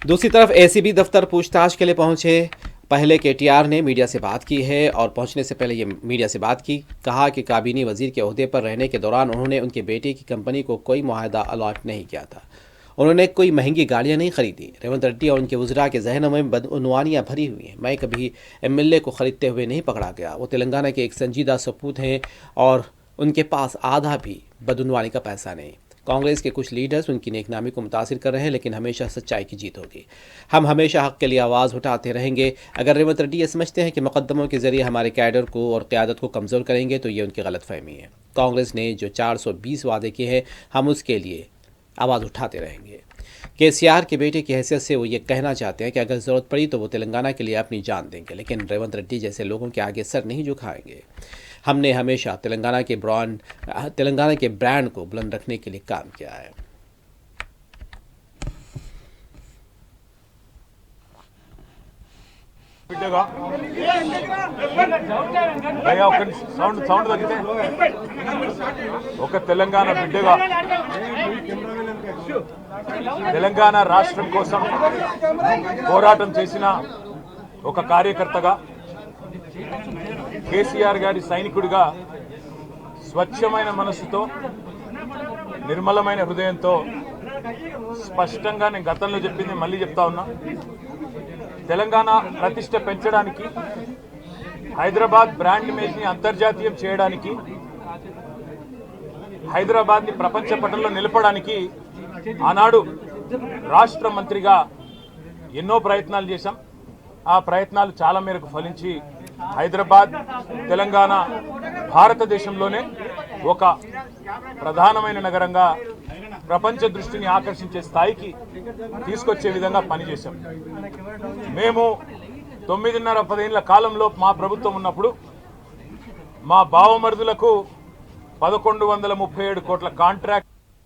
दूसरी तरफ एसीबी दफ्तर पूछताछ के लिए पहुंचे पहले केटीआर ने मीडिया से बात की है और पहुंचने से पहले ये मीडिया से बात की। कहा कि काबीनी वजीर के ओहदे पर रहने के दौरान उन्होंने उनके बेटे की कंपनी को कोई मुआहदा अलॉट नहीं किया था। उन्होंने कोई महंगी गाड़ियां नहीं खरीदी। रेवंत रेड्डी और उनके वज़रा के जहनों में बदउनवानियां भरी हुई हैं। मैं कभी एमएलए को खरीदते हुए नहीं पकड़ा गया। वो तेलंगाना के एक संजीदा सपूत हैं और उनके पास आधा भी बदउनवानी का पैसा नहीं। कांग्रेस के कुछ लीडर्स उनकी नेकनामी को मुतासिर कर रहे हैं, लेकिन हमेशा सच्चाई की जीत होगी। हम हमेशा हक के लिए आवाज़ उठाते रहेंगे। अगर रेवंत रेड्डी ये समझते हैं कि मुकदमों के जरिए हमारे कैडर को और क़यादत को कमज़ोर करेंगे तो ये उनकी गलतफहमी है। कांग्रेस ने जो 420 वादे किए हैं, हम उसके लिए आवाज़ उठाते रहेंगे। केसीआर के बेटे की हैसियत से वो ये कहना चाहते हैं कि अगर ज़रूरत पड़ी तो वो तेलंगाना के लिए अपनी जान देंगे, लेकिन रेवंत रेड्डी जैसे लोगों के आगे सर नहीं झुकाएंगे। हमने हमेशा तेलंगाना के ब्रांड को बुलंद रखने के लिए काम किया है। సౌండ్ తగ్గితే ఒక తెలంగాణ బిడ్డగా తెలంగాణ రాష్ట్రం కోసం పోరాటం చేసిన ఒక కార్యకర్తగా కేసీఆర్ గారి సైనికుడిగా స్వచ్ఛమైన మనసుతో నిర్మలమైన హృదయంతో స్పష్టంగా నేను గతంలో చెప్పింది మళ్ళీ చెప్తా ఉన్నా, తెలంగాణ ప్రతిష్ట పెంచడానికి, హైదరాబాద్ బ్రాండ్ ఇమేజ్ని అంతర్జాతీయం చేయడానికి, హైదరాబాద్ని ప్రపంచ పటంలో నిలపడానికి ఆనాడు రాష్ట్ర మంత్రిగా ఎన్నో ప్రయత్నాలు చేశాం. ఆ ప్రయత్నాలు చాలా మేరకు ఫలించి హైదరాబాద్ తెలంగాణ భారతదేశంలోనే ఒక ప్రధానమైన నగరంగా ప్రపంచ దృష్టిని ఆకర్షించే స్థాయికి తీసుకొచ్చే విధంగా పనిచేశాం. మేము 9.5-10 ఏళ్ల కాలంలో మా ప్రభుత్వం ఉన్నప్పుడు మా బావమరుదులకు 1137 కోట్ల కాంట్రాక్ట్